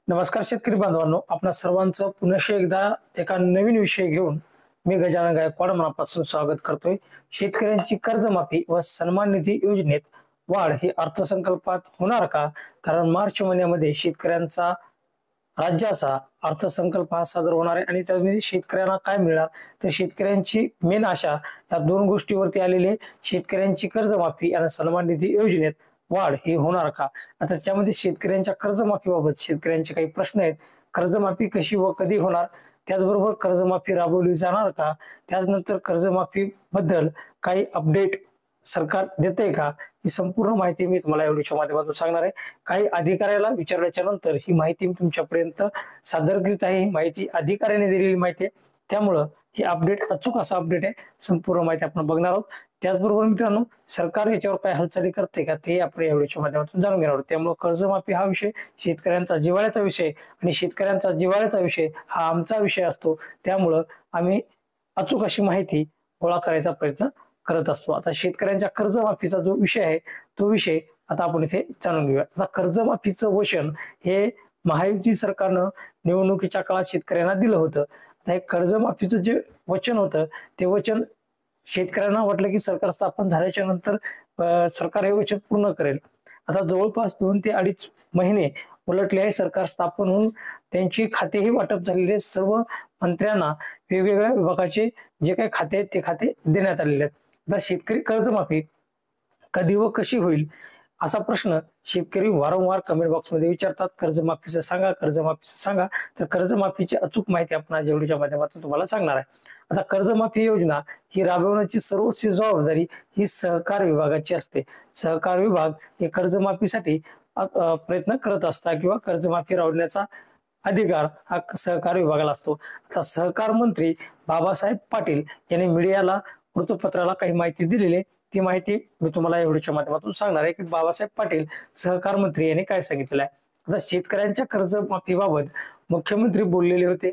नमस्कार शेतकरी बांधवांनो, आपणा सर्वांचं पुनश्च एकदा एका नवीन विषय घेऊन मी गजानन गायकवाड मनापासून स्वागत करतोय। शेतकऱ्यांची कर्जमाफी व सन्मान निधी योजनेत वाढ ही अर्थसंकल्पात होणार का? कारण मार्च महिन्यामध्ये शेतकऱ्यांचा राज्याचा अर्थसंकल्प हा सादर होणार आहे आणि त्यामध्ये शेतकऱ्यांना काय मिळणार, तर शेतकऱ्यांची मेन आशा या दोन गोष्टीवरती आलेली आहे। शेतकऱ्यांची कर्जमाफी आणि सन्मान निधी योजनेत वाढ ही होणार का? आता त्याच्यामध्ये शेतकऱ्यांच्या कर्जमाफीबाबत शेतकऱ्यांचे काही प्रश्न आहेत। कर्जमाफी कशी व कधी होणार, त्याचबरोबर कर्जमाफी राबवली जाणार का, त्याचनंतर कर्जमाफी बद्दल काही अपडेट सरकार देते का, ही संपूर्ण माहिती मी तुम्हाला या व्हिडिओच्या माध्यमातून सांगणार आहे। काही अधिकाऱ्याला विचारल्याच्या नंतर ही माहिती मी तुमच्यापर्यंत सादर करीत आहे। ही माहिती अधिकाऱ्याने दिलेली माहिती आहे, त्यामुळं हे अपडेट अचूक असं अपडेट आहे। संपूर्ण माहिती आपण बघणार आहोत। त्याचबरोबर मित्रांनो, सरकार याच्यावर काय हालचाली करते का ते आपण या व्हिडिओच्या माध्यमातून जाणून घेणार आहोत। त्यामुळे कर्जमाफी हा विषय शेतकऱ्यांचा जिव्हाळ्याचा विषय आणि शेतकऱ्यांचा जिव्हाळ्याचा विषय हा आमचा विषय असतो, त्यामुळं आम्ही अचूक अशी माहिती गोळा करायचा प्रयत्न करत असतो। आता शेतकऱ्यांच्या कर्जमाफीचा जो विषय आहे तो विषय आता आपण इथे जाणून घेऊया। आता कर्जमाफीचं वचन हे महायुती सरकारनं निवडणुकीच्या काळात शेतकऱ्यांना दिलं होतं। आता हे कर्जमाफीचं जे वचन होतं ते वचन शेतकऱ्यांना वाटलं की सरकार स्थापन झाल्याच्या नंतर सरकार हे वचन पूर्ण करेल। आता जवळपास 2 ते 2.5 महिने उलटले आहे सरकार स्थापन होऊन, त्यांची खातेही वाटप झालेले, सर्व मंत्र्यांना वेगवेगळ्या विभागाचे जे काही खाते आहेत ते खाते देण्यात आलेले आहेत। आता शेतकरी कर्जमाफी कधी व कशी होईल असा प्रश्न शेतकरी वारंवार कमेंट बॉक्समध्ये विचारतात। कर्जमाफीचं सांगा, कर्जमाफीचं सांगा। तर कर्जमाफीची अचूक माहिती आपण आज व्हिडिओच्या माध्यमातून तुम्हाला सांगणार आहे। आता कर्जमाफी योजना ही राबवण्याची सर्वोच्च जबाबदारी ही सहकार विभागाची असते। सहकार विभाग हे कर्जमाफीसाठी प्रयत्न करत असतात किंवा कर्जमाफी राबवण्याचा अधिकार हा सहकार विभागाला असतो। आता सहकार मंत्री बाबासाहेब पाटील यांनी मीडियाला वृत्तपत्राला काही माहिती दिलेली आहे, ती माहिती मी तुम्हाला या व्हिडिओच्या माध्यमातून सांगणार आहे की बाबासाहेब पाटील सहकार मंत्री यांनी काय सांगितलेलं आहे। आता शेतकऱ्यांच्या कर्जमाफीबाबत मुख्यमंत्री बोललेले होते,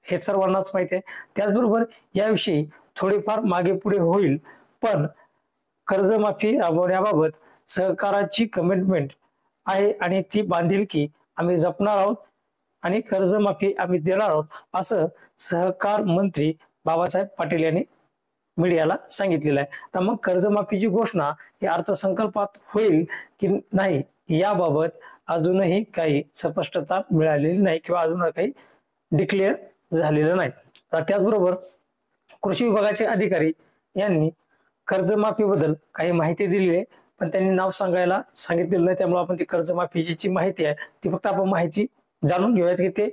हे सर्वांनाच माहिती आहे। त्याचबरोबर याविषयी थोडेफार मागे पुढे होईल, पण कर्जमाफी राबवण्याबाबत सहकाराची कमिटमेंट आहे आणि ती बांधिलकी आम्ही जपणार आहोत आणि कर्जमाफी आम्ही देणार आहोत, असं सहकार मंत्री बाबासाहेब पाटील यांनी मीडियाला सांगितलेलं आहे। तर मग कर्जमाफीची घोषणा ही अर्थसंकल्पात होईल की नाही याबाबत अजूनही काही स्पष्टता मिळालेली नाही किंवा अजून काही डिक्लेअर झालेलं नाही। त्याचबरोबर कृषी विभागाचे अधिकारी यांनी कर्जमाफीबद्दल काही माहिती दिली आहे, पण त्यांनी नाव सांगायला सांगितलेलं नाही, त्यामुळे आपण ती कर्जमाफीची जी माहिती आहे ती फक्त आपण माहिती जाणून घेऊयात की ते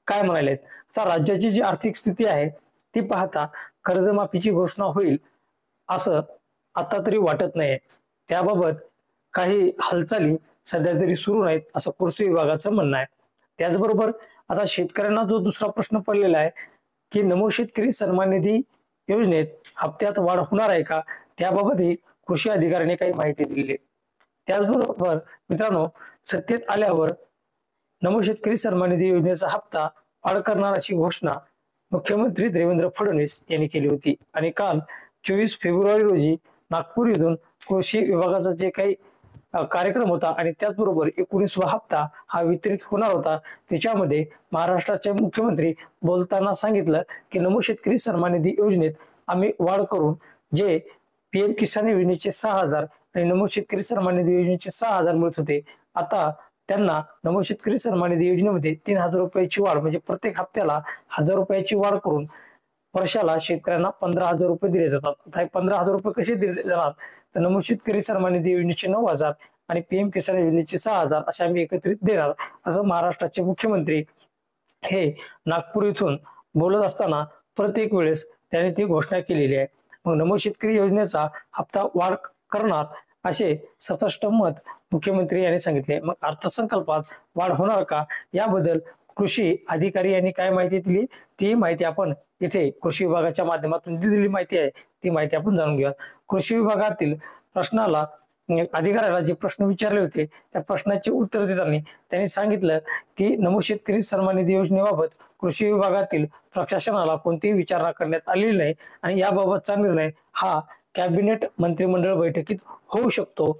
काय म्हणाले आहेत। आता राज्याची जी आर्थिक स्थिती आहे ती पाहता कर्जमाफीची घोषणा होईल असं आता तरी वाटत नाही। त्याबाबत काही हालचाली सध्या तरी सुरू नाहीत असं कृषी विभागाचं म्हणणं आहे। त्याचबरोबर आता शेतकऱ्यांना जो दुसरा प्रश्न पडलेला आहे की नमो शेतकरी सन्मान निधी योजनेत हप्त्यात वाढ होणार आहे का, त्याबाबतही कृषी अधिकाऱ्यांनी काही माहिती दिली आहे। त्याचबरोबर मित्रांनो, सत्तेत आल्यावर नमो शेतकरी सन्मान निधी योजनेचा हप्ता वाढ करणार अशी घोषणा मुख्यमंत्री देवेंद्र फडणवीस यांनी केली होती आणि काल 24 फेब्रुवारी रोजी नागपूर येथून कृषी विभागाचा जे काही कार्यक्रम होता आणि त्याचबरोबर 19वा हप्ता हा वितरित होणार होता, त्याच्यामध्ये महाराष्ट्राचे मुख्यमंत्री बोलताना सांगितलं की नमो शेतकरी सन्मान निधी योजनेत आम्ही वाढ करून जे पीएम किसान योजनेचे 6,000 आणि नमो शेतकरी सन्मान निधी योजनेचे 6,000 मिळत होते, आता त्यांना नमो शेतकरी सन्मान निधी योजनेमध्ये 3,000 रुपयाची वाढ म्हणजे प्रत्येक हप्त्याला 1,000 रुपयाची वाढ करून वर्षाला शेतकऱ्यांना 15,000 रुपये दिले जातात। आता हे 15,000 रुपये कसे दिले जाणार, तर नमो शेतकरी सन्मान निधी योजनेचे 9,000 आणि पीएम किसान योजनेचे 6,000 असे आम्ही एकत्रित देणार, असं महाराष्ट्राचे मुख्यमंत्री हे नागपूर इथून बोलत असताना प्रत्येक वेळेस त्यांनी ती घोषणा केलेली आहे। मग नमो शेतकरी योजनेचा हप्ता वाढ करणार असे स्पष्ट मत मुख्यमंत्री यांनी सांगितले। मग अर्थसंकल्पात वाढ होणार का याबद्दल कृषी अधिकारी यांनी काय माहिती दिली, ती माहिती आपण इथे कृषी विभागाच्या माध्यमातून दिलेली माहिती आहे ती माहिती आपण जाणून घेऊया। कृषी विभागातील प्रश्नाला अधिकाऱ्याला जे प्रश्न विचारले होते त्या प्रश्नाचे उत्तर देताना त्यांनी सांगितलं की नमो शेतकरी सन्मान निधी योजनेबाबत कृषी विभागातील प्रशासनाला कोणतीही विचारणा करण्यात आलेली नाही आणि याबाबतचा निर्णय हा कॅबिनेट मंत्रिमंडळ बैठकीत होऊ शकतो।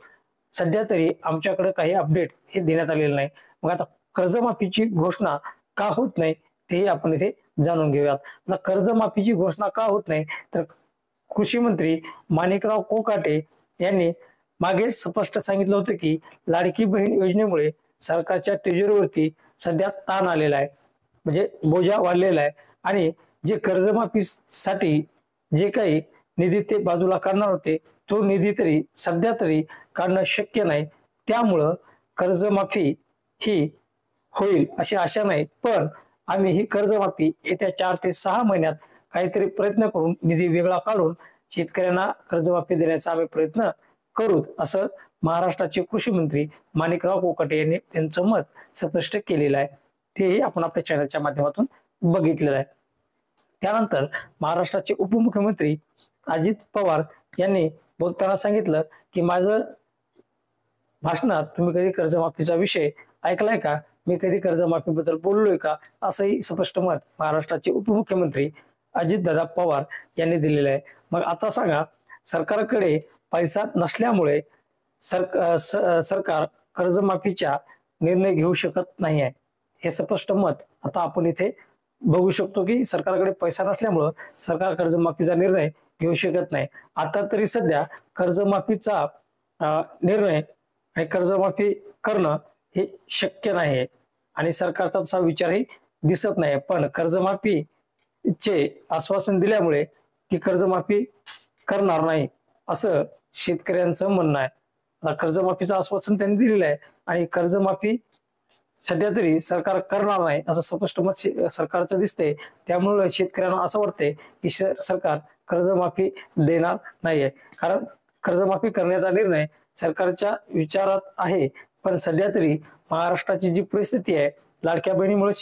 सध्या तरी आमच्याकडे काही अपडेट हे देण्यात आलेलं नाही। मग आता कर्जमाफीची घोषणा का होत नाही ते आपण इथे जाणून घेऊयात. आता कर्जमाफीची घोषणा का होत नाही तर कृषी मंत्री माणिकराव कोकाटे यांनी मागे स्पष्ट सांगितलं होतं की लाडकी बहीण योजनेमुळे सरकारच्या तिजोरीवरती सध्या ताण आलेला आहे, म्हणजे बोजा वाढलेला आहे आणि जे कर्जमाफीसाठी जे काही निधी ते बाजूला काढणार होते तो निधी तरी सध्या तरी काढणं शक्य नाही. त्यामुळं कर्जमाफी ही होईल अशी आशा नाही, पण आम्ही ही कर्जमाफी येत्या 4 ते 6 महिन्यात काहीतरी प्रयत्न करून निधी वेगळा काढून शेतकऱ्यांना कर्जमाफी देण्याचा आम्ही प्रयत्न करू, असं महाराष्ट्राचे कृषी मंत्री माणिकराव कोकाटे यांनी त्यांचं मत स्पष्ट केलेलं आहे. तेही आपण आपल्या चॅनलच्या माध्यमातून बघितलेलं आहे. त्यानंतर महाराष्ट्राचे उपमुख्यमंत्री अजित पवार यांनी बोलताना सांगितलं की माझं भाषणात तुम्ही कधी कर्जमाफीचा विषय ऐकलाय का, मी कधी कर्जमाफीबद्दल बोललोय का, असंही स्पष्ट मत महाराष्ट्राचे उपमुख्यमंत्री अजितदादा पवार यांनी दिलेलं आहे. मग आता सांगा, सरकारकडे पैसा नसल्यामुळे सरकार कर्जमाफीचा निर्णय घेऊ शकत नाही आहे, हे स्पष्ट मत आता आपण इथे बघू शकतो की सरकारकडे पैसा नसल्यामुळं सरकार कर्जमाफीचा निर्णय घेऊ शकत नाही. आता तरी सध्या कर्जमाफीचा निर्णय आणि कर्जमाफी करणं हे शक्य नाही आणि सरकारचा तसा विचारही दिसत नाही. पण कर्जमाफीचे आश्वासन दिल्यामुळे ती कर्जमाफी करणार नाही असं शेतकऱ्यांचं म्हणणं आहे. आता कर्जमाफीचं आश्वासन त्यांनी दिलेलं आहे आणि कर्जमाफी सध्या तरी सरकार करणार नाही असं स्पष्ट मत सरकारचं दिसतंय. त्यामुळे शेतकऱ्यांना असं वाटतंय की सरकार कर्जमाफी देणार नाहीये, कारण कर्जमाफी करण्याचा निर्णय सरकारच्या विचारात आहे. पण सध्या तरी महाराष्ट्राची जी परिस्थिती आहे, लाडक्या बहिणीमुळे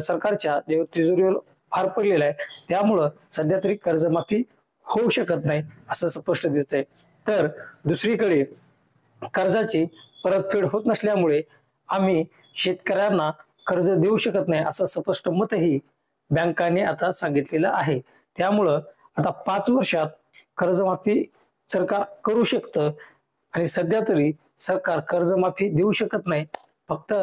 सरकारच्या तिजोरीवर भार पडलेला आहे, त्यामुळं सध्या तरी कर्जमाफी होऊ शकत नाही असं स्पष्ट दिसतंय. तर दुसरीकडे कर्जाची परतफेड होत नसल्यामुळे आम्ही शेतकऱ्यांना कर्ज देऊ शकत नाही असं स्पष्ट मतही बँकांनी आता सांगितलेलं आहे. त्यामुळं आता 5 वर्षात कर्जमाफी सरकार करू शकतं आणि सध्या तरी सरकार कर्जमाफी देऊ शकत नाही. फक्त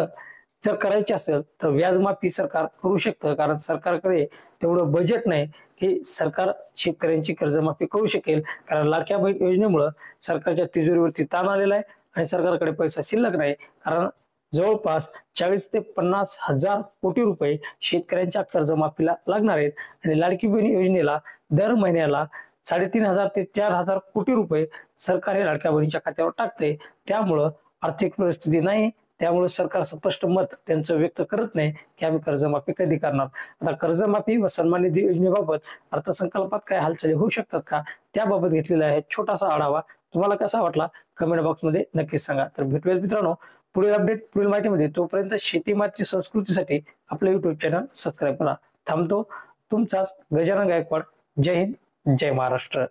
जर करायची असेल तर व्याजमाफी सरकार करू शकतं, कारण सरकारकडे तेवढं बजेट नाही की सरकार शेतकऱ्यांची कर्जमाफी करू शकेल. कारण लाडक्या बहीण योजनेमुळे सरकारच्या तिजोरीवरती ताण आलेला आहे आणि सरकारकडे पैसा शिल्लक नाही, कारण जवळपास 40 ते 50 हजार कोटी रुपये शेतकऱ्यांच्या कर्जमाफीला लागणार आहेत आणि लाडकी बहीण योजनेला दर महिन्याला 3,500 ते 4,000 कोटी रुपये सरकार हे लाडक्या बहिणीच्या खात्यावर टाकते. त्यामुळं आर्थिक परिस्थिती नाही, त्यामुळे सरकार स्पष्ट मत त्यांचं व्यक्त करत नाही की आम्ही कर्जमाफी कधी करणार. आता कर्जमाफी व सन्मान निधी योजनेबाबत अर्थसंकल्पात काय हालचाली होऊ शकतात का, त्याबाबत घेतलेला आहे छोटासा आढावा. तुम्हाला कसा वाटला कमेंट बॉक्समध्ये नक्कीच सांगा. तर भेटूयात मित्रांनो पुढील अपडेट पुढील माहितीमध्ये. तोपर्यंत शेतीमाती संस्कृतीसाठी आपलं युट्यूब चॅनल सबस्क्राईब करा. थांबतो तुमचाच गजानन गायकवाड. जय हिंद, जय महाराष्ट्र.